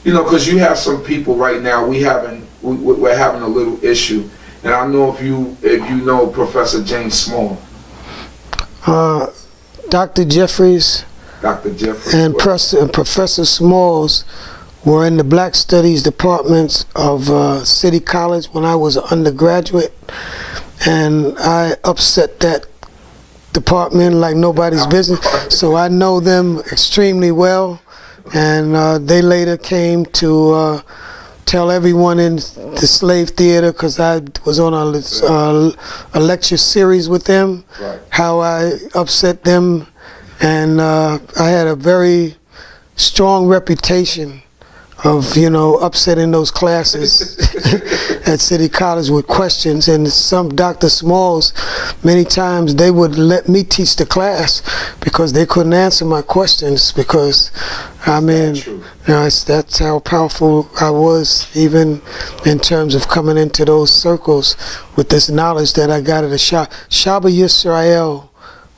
You know, because you have some people right now. We're having a little issue, and I know if you know Professor James Small, Dr. Jeffries, and Professor Smalls were in the Black Studies departments of City College when I was an undergraduate, and I upset that department like nobody's business. So I know them extremely well, and they later came to tell everyone in the slave theater, because I was on a lecture series with them, how I upset them, and I had a very strong reputation of, upsetting those classes at City College with questions. And some Dr. Smalls, many times they would let me teach the class because they couldn't answer my questions, because that's how powerful I was, even in terms of coming into those circles with this knowledge that I got at the Shaba Yisrael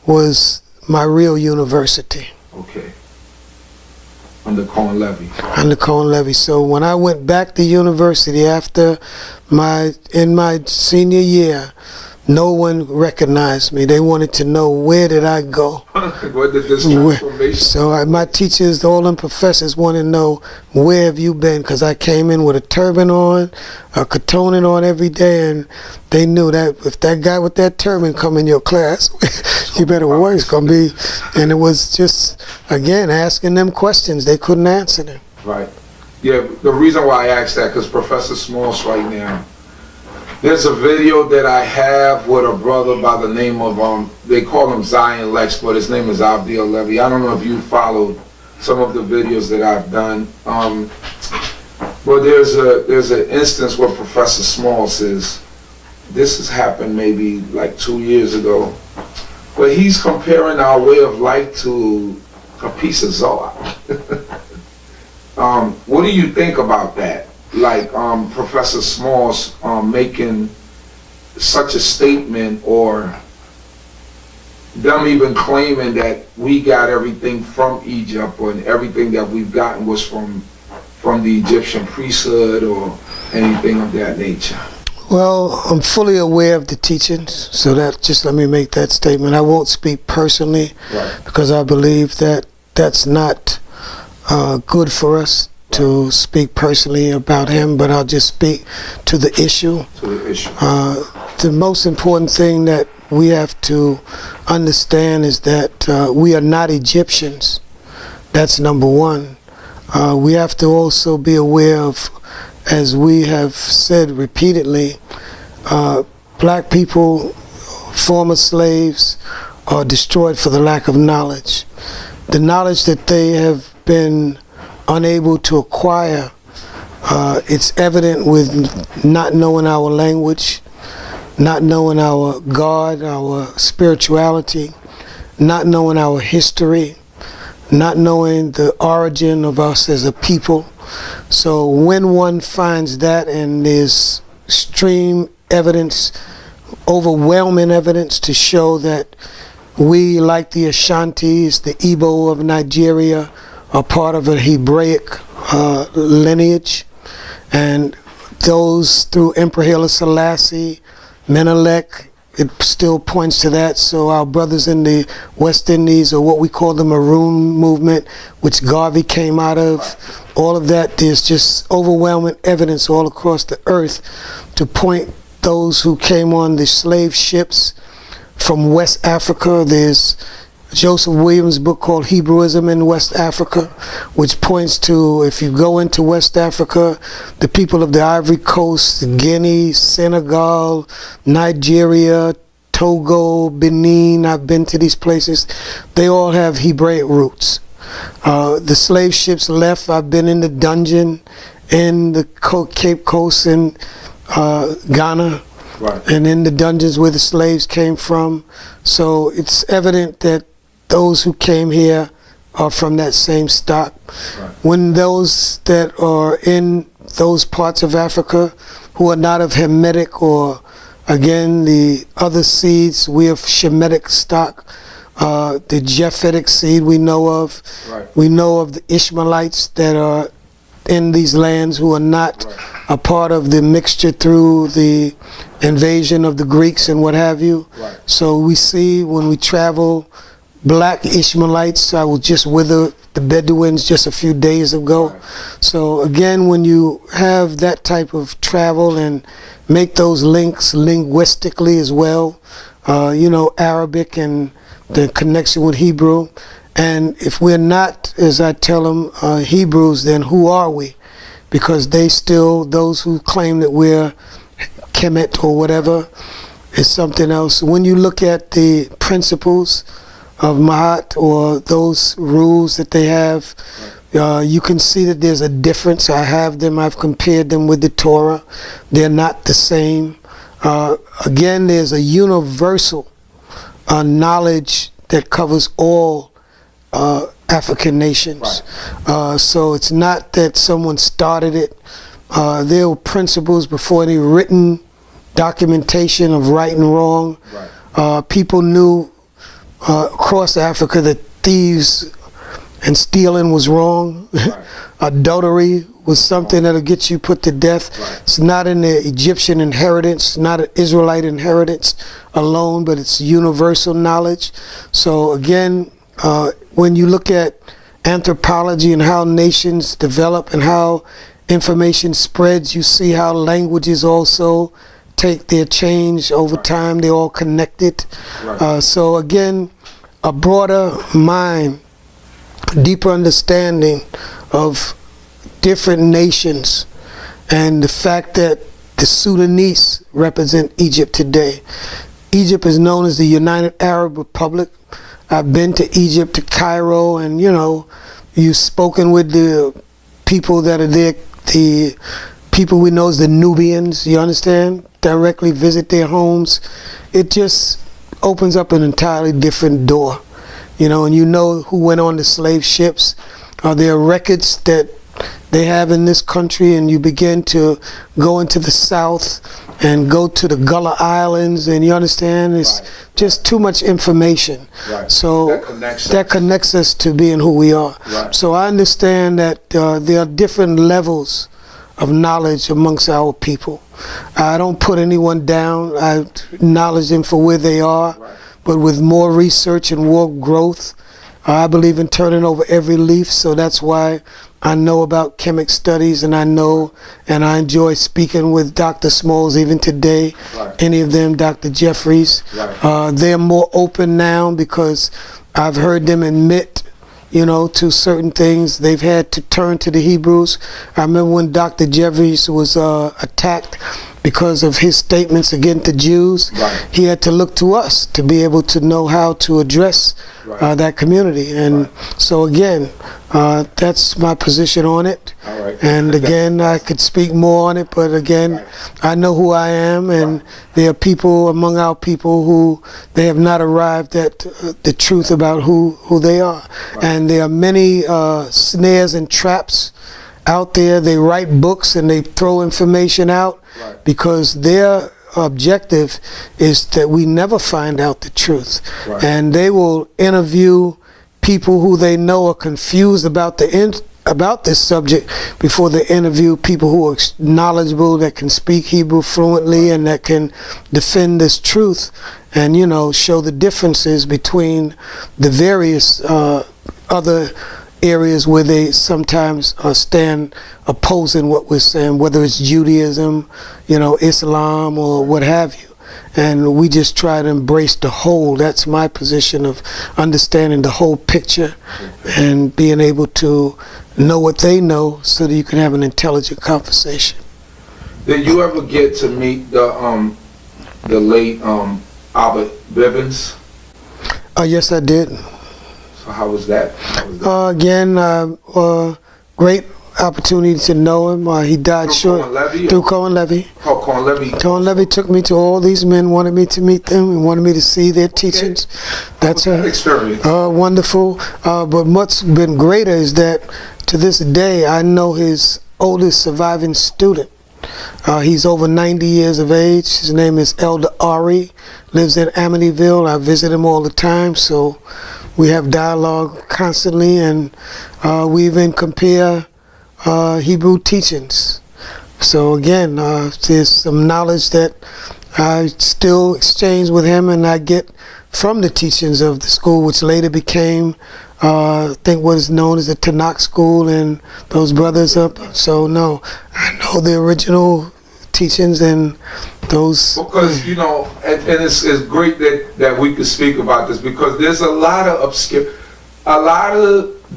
was my real university. Okay. Under Cohane Levy. Under Cohane Levy. So when I went back to university in my senior year, no one recognized me. They wanted to know, where did I go? Where did this transformation? So my teachers, all them professors, want to know, where have you been? Because I came in with a turban on, a katonet on every day, and they knew that if that guy with that turban come in your class, you better work. It's going to be, and it was just, again, asking them questions. They couldn't answer them. Right. Yeah, the reason why I asked that, because Professor Smalls right now, there's a video that I have with a brother by the name of, they call him Zion Lex, but his name is Abba Levy. I don't know if you followed some of the videos that I've done. But there's an instance where Professor Small says, this has happened maybe like 2 years ago, but he's comparing our way of life to a piece of Zohar. What do you think about that? Like Professor Smalls making such a statement, or them even claiming that we got everything from Egypt, or everything that we've gotten was from the Egyptian priesthood, or anything of that nature? Well, I'm fully aware of the teachings, so that, just let me make that statement. I won't speak personally, because I believe that that's not good for us to speak personally about him, but I'll just speak to the issue. The most important thing that we have to understand is that we are not Egyptians. That's number one. We have to also be aware of, as we have said repeatedly, black people, former slaves, are destroyed for the lack of knowledge. The knowledge that they have been unable to acquire, it's evident with not knowing our language, not knowing our God, our spirituality, not knowing our history, not knowing the origin of us as a people. So when one finds that, and there's extreme evidence, overwhelming evidence to show that we, like the Ashantis, the Igbo of Nigeria, are part of a Hebraic lineage, and those through Emperor Haile Selassie, Menelik, it still points to that. So our brothers in the West Indies, or what we call the Maroon movement, which Garvey came out of, all of that, there's just overwhelming evidence all across the earth to point those who came on the slave ships from West Africa. There's Joseph Williams' book called Hebrewism in West Africa, which points to, if you go into West Africa, the people of the Ivory Coast, Guinea, Senegal, Nigeria, Togo, Benin, I've been to these places, they all have Hebraic roots. The slave ships left. I've been in the dungeon in the Cape Coast in Ghana, and in the dungeons where the slaves came from. So it's evident that those who came here are from that same stock. When those that are in those parts of Africa who are not of Hamitic, or again the other seeds, we have Shemitic stock, the Japhetic seed we know of. We know of the Ishmaelites that are in these lands who are not a part of the mixture through the invasion of the Greeks and what have you. Right. So we see when we travel, black Ishmaelites. I was just with the Bedouins just a few days ago. Right. So again, when you have that type of travel and make those links linguistically as well, Arabic and the connection with Hebrew. And if we're not, as I tell them, Hebrews, then who are we? Because those who claim that we're Kemet or whatever, is something else. When you look at the principles of Mahat or those rules that they have, you can see that there's a difference. I've compared them with the Torah. They're not the same. Again, there's a universal knowledge that covers all African nations. Right. So it's not that someone started it. There were principles before any written documentation of right and wrong. Right. People knew across Africa that thieves and stealing was wrong. Right. Adultery was something that'll get you put to death. Right. It's not in the Egyptian inheritance, not an Israelite inheritance alone, but it's universal knowledge. So again, when you look at anthropology and how nations develop and how information spreads, you see how languages also take their change over time. They're all connected. Right. So again, a broader mind, deeper understanding of different nations, and the fact that the Sudanese represent Egypt today. Egypt is known as the United Arab Republic. I've been to Egypt, to Cairo, and you've spoken with the people that are there, the people we know as the Nubians, you understand? Directly visit their homes. It just opens up an entirely different door, and who went on the slave ships. Are there records that they have in this country, and you begin to go into the south and go to the Gullah Islands, and you understand, it's just too much information. Right. So that connects us to being who we are. Right. So I understand that there are different levels of knowledge amongst our people. I don't put anyone down. I acknowledge them for where they are. Right. But with more research and more growth, I believe in turning over every leaf. So that's why I know about chemic studies, and I enjoy speaking with Dr. Smalls even today. Right. Any of them, Dr. Jeffries. Right. They're more open now because I've heard them admit to certain things. They've had to turn to the Hebrews. I remember when Dr. Jeffries was attacked because of his statements against the Jews. Right. He had to look to us to be able to know how to address that community. And so again, that's my position on it. All right. And again, I could speak more on it, but again, I know who I am, and there are people among our people who they have not arrived at the truth about who they are. And there are many snares and traps out there. They write books and they throw information out because their objective is that we never find out the truth. Right. And they will interview people who they know are confused about this subject before they interview people who are knowledgeable, that can speak Hebrew fluently and that can defend this truth and show the differences between the various other areas where they sometimes stand opposing what we're saying, whether it's Judaism, Islam, or what have you. And we just try to embrace the whole. That's my position of understanding the whole picture and being able to know what they know so that you can have an intelligent conversation. Did you ever get to meet the late Abba Bivens? Yes, I did. So how was that? Again, great opportunity to know him. He died Through Cohane Levy? Through Cohane Levy. Cohane Levy took me to all these men, wanted me to meet them, and wanted me to see their teachings. That's an experience. Wonderful. But what's been greater is that to this day, I know his oldest surviving student. He's over 90 years of age. His name is Elder Ari. Lives in Amityville. I visit him all the time, so we have dialogue constantly, and we even compare Hebrew teachings. So again, there's some knowledge that I still exchange with him, and I get from the teachings of the school, which later became, I think, what is known as the Tanakh school, and those brothers up. So no, I know the original teachings and those. Because and it's great that we could speak about this, because there's a lot of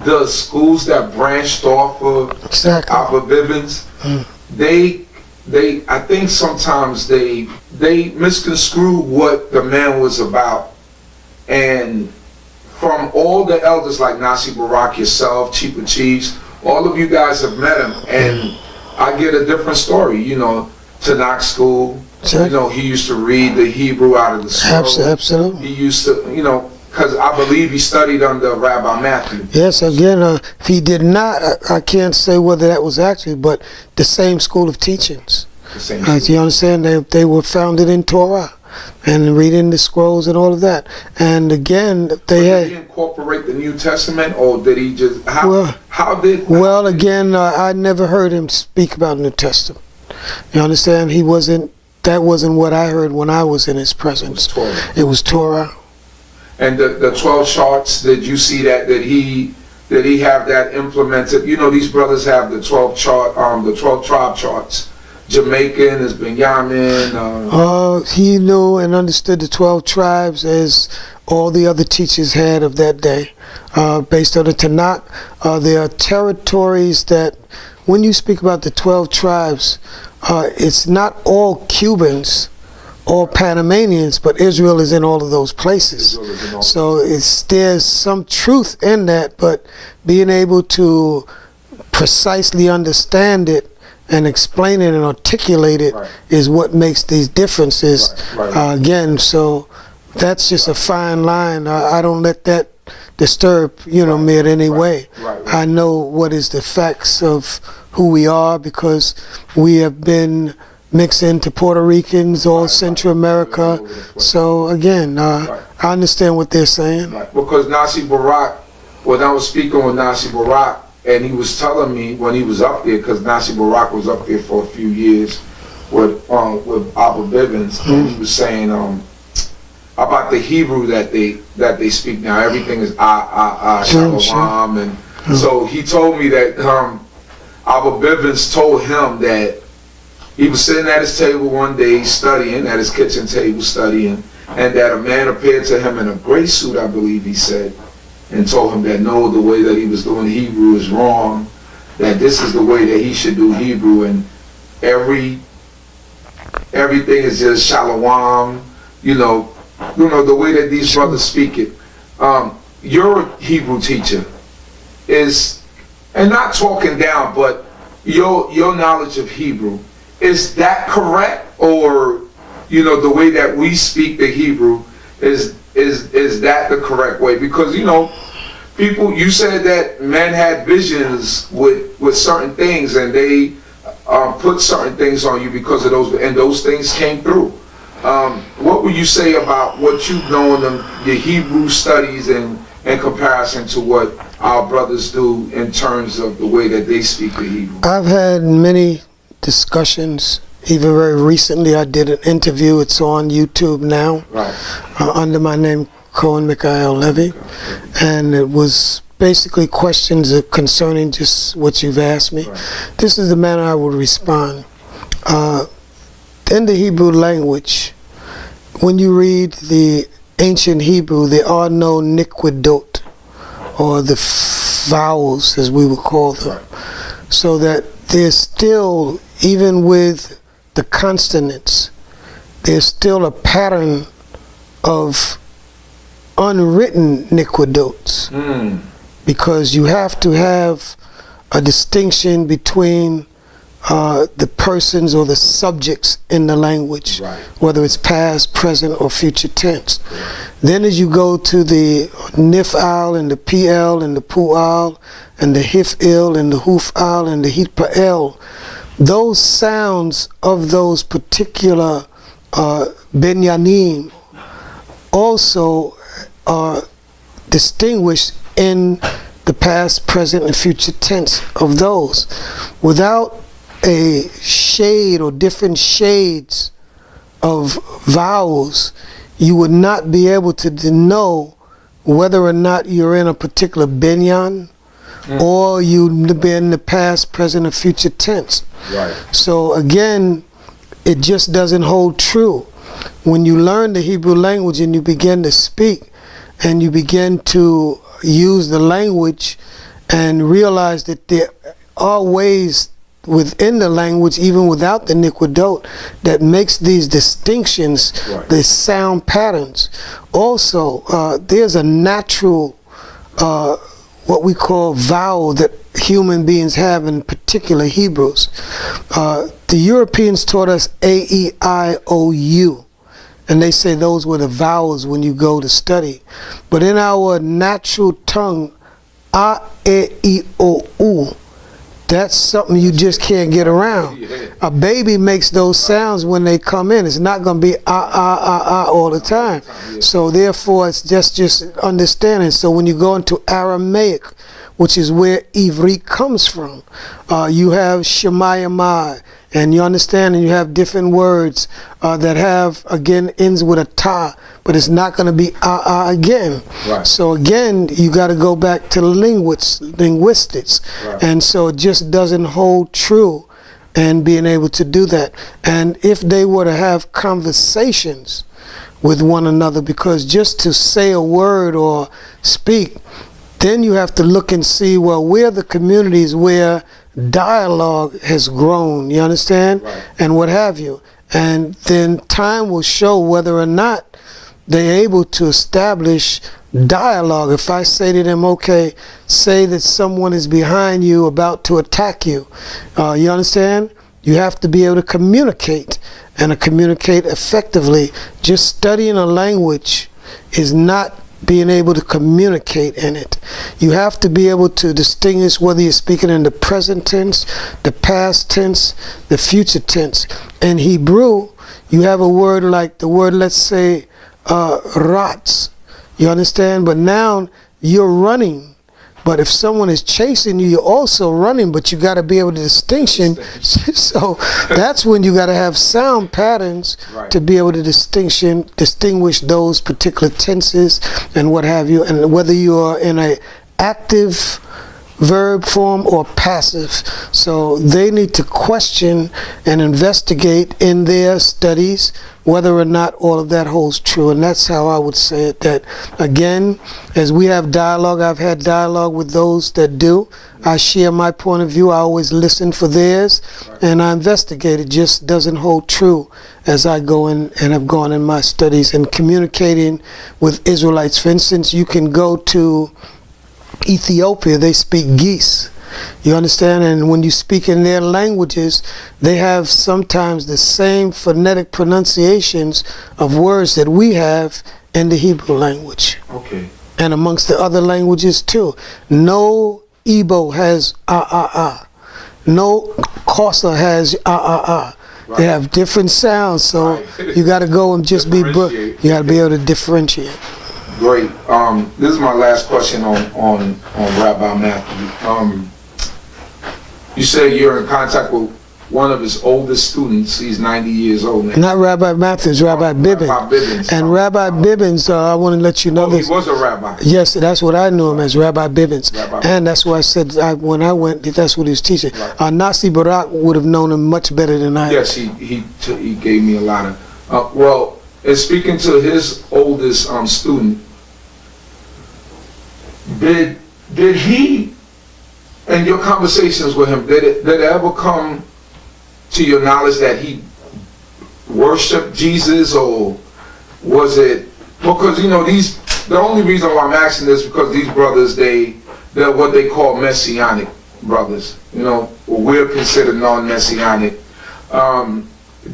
the schools that branched off of Exactly. Abba Bivens, they I think sometimes they misconstrue what the man was about. And from all the elders like Nasi Barak, yourself, Chief of Chiefs, all of you guys have met him, and I get a different story. Tanakh school. Exactly. He used to read the Hebrew out of the scroll. Absolutely. He used to, because I believe he studied under Rabbi Matthew. Yes, again, if he did not, I can't say whether that was actually, but the same school of teachings. The same You understand? They were founded in Torah and reading the scrolls and all of that. And again, did he incorporate the New Testament, or did he just Well, again, I never heard him speak about New Testament. You understand? That wasn't what I heard when I was in his presence. It was Torah. And the 12 charts, did you see that? Did he have that implemented? These brothers have the 12 tribe charts. Jamaican is Benjamin. He knew and understood the 12 tribes as all the other teachers had of that day. Based on the Tanakh, there are territories that, when you speak about the 12 tribes, it's not all Cubans, all Panamanians, but Israel is in all of those places. So there's some truth in that, but being able to precisely understand it and explain it and articulate it is what makes these differences. Again, so that's just a fine line. I don't let that disturb me in any way. I know what is the facts of who we are, because we have been mixed into Puerto Ricans, all Central America. So again, I understand what they're saying. Because Nasi Barak, when I was speaking with Nasi Barak, and he was telling me when he was up there, because Nasi Barak was up there for a few years with Abba Bivens, and he was saying about the Hebrew that they speak now. Everything is shalom, and so he told me that Abba Bivens told him that he was sitting at his table one day studying, at his kitchen table studying, and that a man appeared to him in a gray suit, I believe he said, and told him that no, the way that he was doing Hebrew is wrong, that this is the way that he should do Hebrew, and everything is just shalom, the way that these brothers speak it. Your Hebrew teacher is, and not talking down, but your knowledge of Hebrew, is that correct? Or the way that we speak the Hebrew, is that the correct way? Because people, you said that men had visions with certain things, and they put certain things on you because of those, and those things came through. What would you say about what you've known in your Hebrew studies in comparison to what our brothers do in terms of the way that they speak the Hebrew? I've had many discussions. Even very recently, I did an interview. It's on YouTube now, under my name, Cohane Michael Levi, and it was basically questions concerning just what you've asked me. This is the manner I would respond. In the Hebrew language, when you read the ancient Hebrew, there are no niquidot, or the vowels as we would call them. So that there's still, even with the consonants, there's still a pattern of unwritten niquidotes. Because you have to have a distinction between the persons or the subjects in the language, whether it's past, present, or future tense. Then as you go to the nif'al and the pl and the pu'al and the hif'il and the huf'al and the hitpa'el, those sounds of those particular binyanim also are distinguished in the past, present, and future tense of those. Without a shade or different shades of vowels, you would not be able to know whether or not you're in a particular binyan or you've been in the past, present, or future tense. Right. So again, it just doesn't hold true. When you learn the Hebrew language and you begin to speak and you begin to use the language and realize that there are ways within the language, even without the niquidot, that makes these distinctions, the sound patterns. Also, there's a natural, what we call vowel that human beings have, in particular Hebrews. The Europeans taught us A, E, I, O, U. And they say those were the vowels when you go to study. But in our natural tongue, A, E, I, O, U, that's something you just can't get around. A baby makes those sounds when they come in. It's not going to be all the time. So therefore, it's just understanding. So when you go into Aramaic, which is where Ivrit comes from, you have Shemayamai, and you understand, and you have different words that have, again, ends with a ta, but it's not going to be again. Right. So again, you got to go back to linguistics. Right. And so it just doesn't hold true and being able to do that. And if they were to have conversations with one another, because just to say a word or speak, then you have to look and see, well, where the communities where dialogue has grown, you understand? Right. And what have you. And then time will show whether or not they're able to establish dialogue. If I say to them, okay, say that someone is behind you about to attack you, you understand? You have to be able to communicate, and to communicate effectively. Just studying a language is not being able to communicate in it. You have to be able to distinguish whether you're speaking in the present tense, the past tense, the future tense. In Hebrew, you have a word like the word, let's say, rats. You understand? But now you're running. But if someone is chasing you, you're also running, but you got to be able to distinction. So that's when you got to have sound patterns to be able to distinguish those particular tenses and what have you, and whether you are in a active verb form or passive. So they need to question and investigate in their studies whether or not all of that holds true. And that's how I would say it, that again, as we have dialogue, I've had dialogue with those that do. I share my point of view. I always listen for theirs, and I investigate. It just doesn't hold true as I go in and have gone in my studies and communicating with Israelites. For instance, you can go to Ethiopia, they speak Geese. You understand? And when you speak in their languages, they have sometimes the same phonetic pronunciations of words that we have in the Hebrew language. Okay. And amongst the other languages too. No Igbo has No Xhosa has Right. They have different sounds, so you got to go and just you got to be able to differentiate. Great. This is my last question on Rabbi Matthew. You say you're in contact with one of his oldest students. He's 90 years old now. Not Rabbi Matthew, it's Rabbi Bivens. Rabbi Bivens. And Rabbi Bivens, I want to let you know this. He was a rabbi. Yes, that's what I knew him as, Rabbi Bivens. And that's why I said when I went, that's what he was teaching. Nasi Barak would have known him much better than I. Yes, he gave me a lot of. Well, in speaking to his oldest student, did he, in your conversations with him, did it ever come to your knowledge that he worshiped Jesus, or was it because the only reason why I'm asking this because these brothers they're what they call messianic brothers, we're considered non-messianic.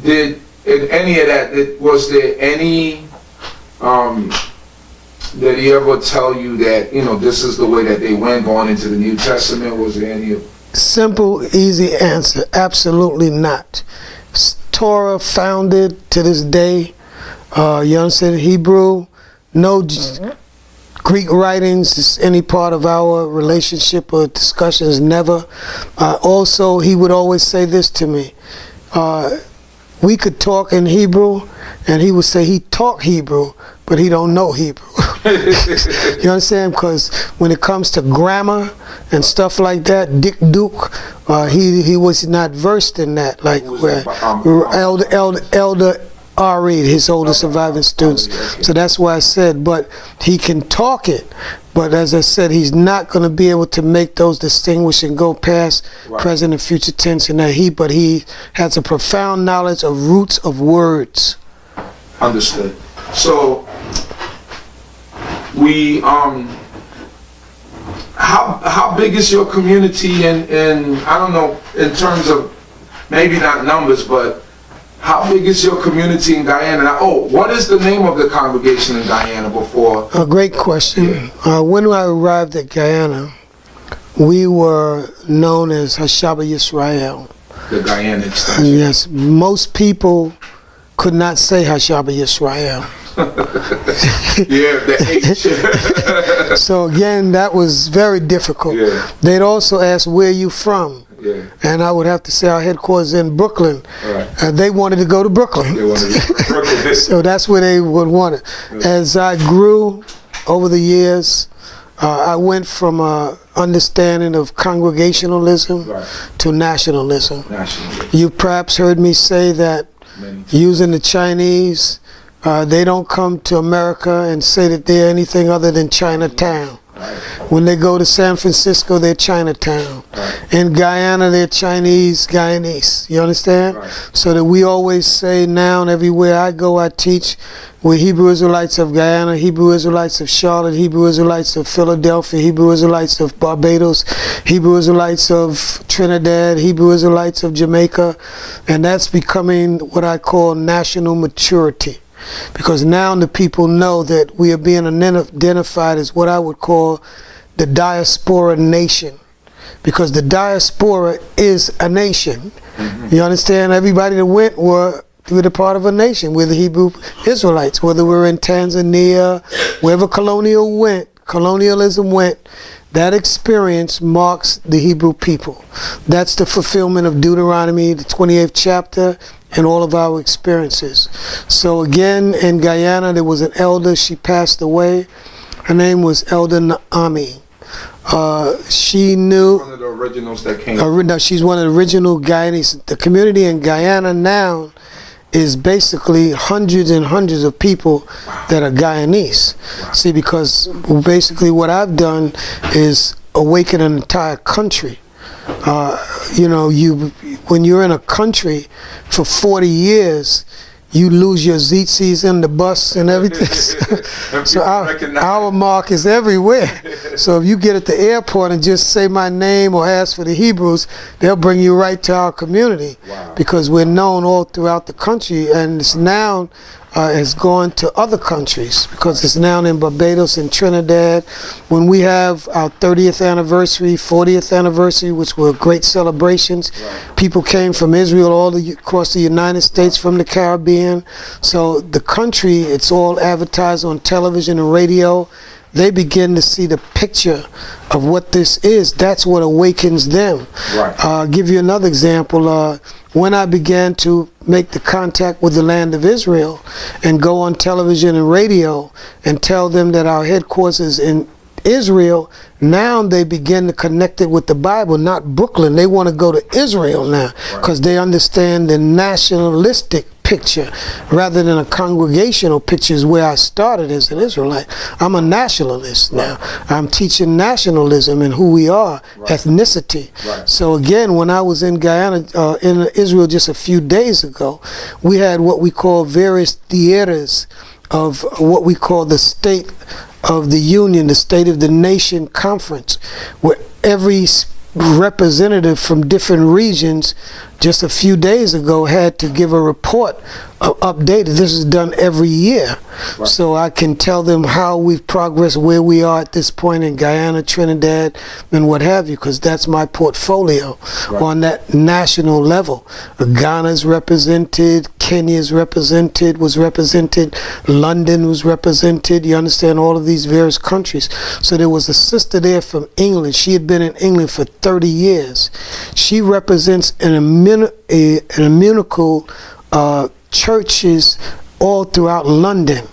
Did in any of that, was there any did he ever tell you that this is the way that they went going into the New Testament? Was there any of Simple, easy answer. Absolutely not. Torah founded to this day. You understand? Hebrew, no Greek writings is any part of our relationship or discussions, never. Also, he would always say this to me. We could talk in Hebrew, and he would say he taught Hebrew, but he don't know Hebrew. You understand? Because when it comes to grammar and stuff like that, Dick Duke, he was not versed in that. Like where Elder R. Reed, his oldest surviving students. So that's why I said, but he can talk it. But as I said, he's not going to be able to make those distinguish and go past present and future tense in that but he has a profound knowledge of roots of words. Understood. So we how big is your community in I don't know, in terms of maybe not numbers, but how big is your community in Guyana? Oh, what is the name of the congregation in Guyana before? A great question. When I arrived at Guyana, we were known as Hashaba Yisrael. The Guyana extension. Yes, most people could not say Hashaba Yisrael. Yeah, the H. So again, that was very difficult. Yeah. They'd also ask, where you from? Yeah. And I would have to say our headquarters in Brooklyn. Right. They wanted to go to Brooklyn. They wanted to go to Brooklyn. So that's where they would want it. Yeah. As I grew over the years, I went from understanding of congregationalism to nationalism. You perhaps heard me say that using the Chinese, they don't come to America and say that they're anything other than Chinatown. When they go to San Francisco, they're Chinatown. In Guyana, they're Chinese, Guyanese. You understand? So that we always say now, and everywhere I go, I teach, we're Hebrew Israelites of Guyana, Hebrew Israelites of Charlotte, Hebrew Israelites of Philadelphia, Hebrew Israelites of Barbados, Hebrew Israelites of Trinidad, Hebrew Israelites of Jamaica. And that's becoming what I call national maturity. Because now the people know that we are being identified as what I would call the diaspora nation. Because the diaspora is a nation. You understand? Everybody that went were the part of a nation. We're the Hebrew Israelites. Whether we're in Tanzania, wherever colonialism went, that experience marks the Hebrew people. That's the fulfillment of Deuteronomy, the 28th chapter, and all of our experiences. So again, in Guyana, there was an elder. She passed away. Her name was Elder Naomi. She knew... One of the originals that came. No, she's one of the original Guyanese. The community in Guyana now is basically hundreds and hundreds of people that are Guyanese. See, because basically what I've done is awaken an entire country. When you're in a country for 40 years, you lose your zits and the bus and everything. So our mark is everywhere. So if you get at the airport and just say my name or ask for the Hebrews, they'll bring you right to our community. Because we're known all throughout the country, and it's now has gone to other countries, because it's now in Barbados and Trinidad. When we have our 30th anniversary, 40th anniversary, which were great celebrations, people came from Israel all across the United States, from the Caribbean. So the country, it's all advertised on television and radio. They begin to see the picture of what this is. That's what awakens them. I'll give you another example. When I began to make the contact with the land of Israel and go on television and radio and tell them that our headquarters is in Israel, now they begin to connect it with the Bible, not Brooklyn. They want to go to Israel now because they understand the nationalistic picture rather than a congregational picture is where I started as an Israelite. I'm a nationalist now. I'm teaching nationalism and who we are, ethnicity. So again, when I was in Guyana, in Israel just a few days ago, we had what we call various theaters of what we call the State of the Union, the State of the Nation Conference, where every representative from different regions just a few days ago had to give a report updated. This is done every year. So I can tell them how we've progressed, where we are at this point in Guyana, Trinidad, and what have you, because that's my portfolio on that national level. Ghana's represented, Kenya was represented, London was represented, you understand, all of these various countries. So there was a sister there from England. She had been in England for 30 years. She represents an ecumenical churches all throughout London.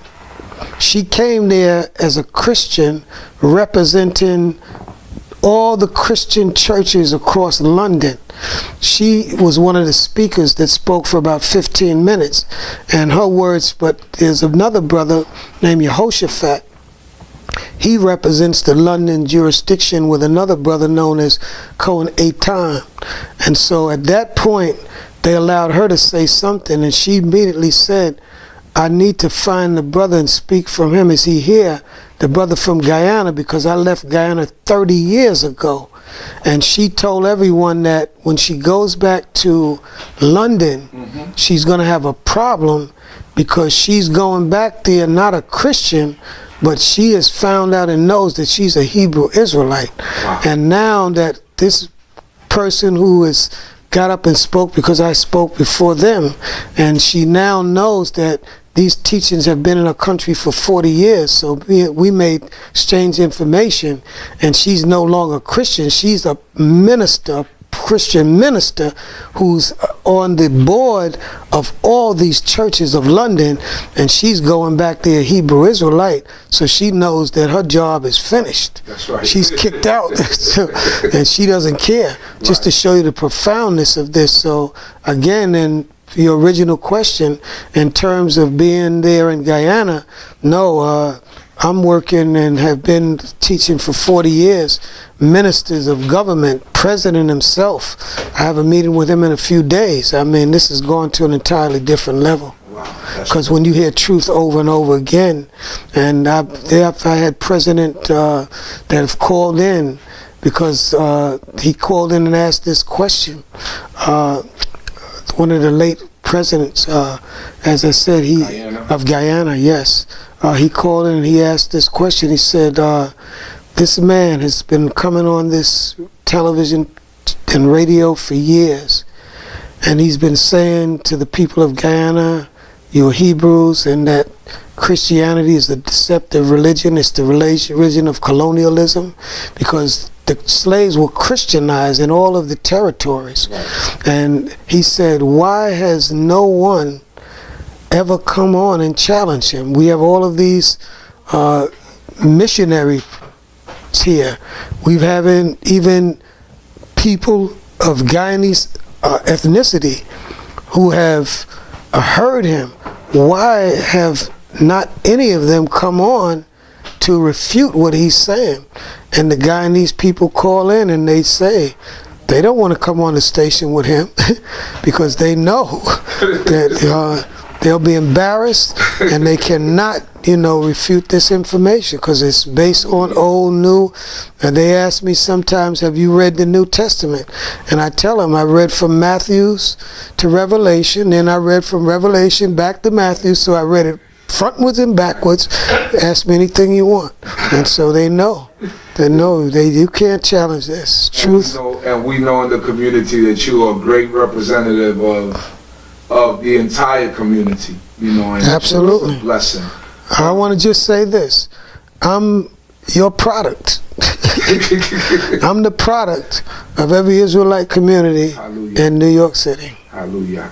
She came there as a Christian representing all the Christian churches across London. She was one of the speakers that spoke for about 15 minutes. And her words, but there's another brother named Yehoshaphat. He represents the London jurisdiction with another brother known as Cohane. And so at that point, they allowed her to say something, and she immediately said, I need to find the brother and speak from him. Is he here? The brother from Guyana, because I left Guyana 30 years ago. And she told everyone that when she goes back to London, she's going to have a problem because she's going back there not a Christian, but she has found out and knows that she's a Hebrew Israelite. Wow. And now that this person who has got up and spoke, because I spoke before them, and she now knows that these teachings have been in her country for 40 years, so we may exchange information, and she's no longer Christian. She's a minister, a Christian minister, who's on the board of all these churches of London, and she's going back there Hebrew Israelite, so she knows that her job is finished. That's right. She's kicked out, and she doesn't care, just to show you the profoundness of this. So again, in your original question, in terms of being there in Guyana, no, I'm working and have been teaching for 40 years, ministers of government, president himself. I have a meeting with him in a few days. I mean, this has gone to an entirely different level. Because when you hear truth over and over again, and I had president that have called in, because he called in and asked this question. One of the late presidents, as I said, of Guyana, yes. He called in and he asked this question. He said, this man has been coming on this television and radio for years, and he's been saying to the people of Guyana, you're Hebrews, and that Christianity is a deceptive religion. It's the religion of colonialism, because the slaves were Christianized in all of the territories. Right. And he said, why has no one ever come on and challenged him? We have all of these missionaries here. We've having even people of Guyanese ethnicity who have heard him. Why have not any of them come on to refute what he's saying? And the Guyanese people call in and they say they don't want to come on the station with him because they know that they'll be embarrassed and they cannot, refute this information because it's based on old, new. And they ask me sometimes, have you read the New Testament? And I tell them I read from Matthews to Revelation, then I read from Revelation back to Matthew, so I read it frontwards and backwards. Ask me anything you want. And so they know. You can't challenge this. Truth. And we know in the community that you are a great representative of the entire community. And absolutely. It's a blessing. I want to just say this. I'm your product. I'm the product of every Israelite community. Hallelujah. In New York City. Hallelujah.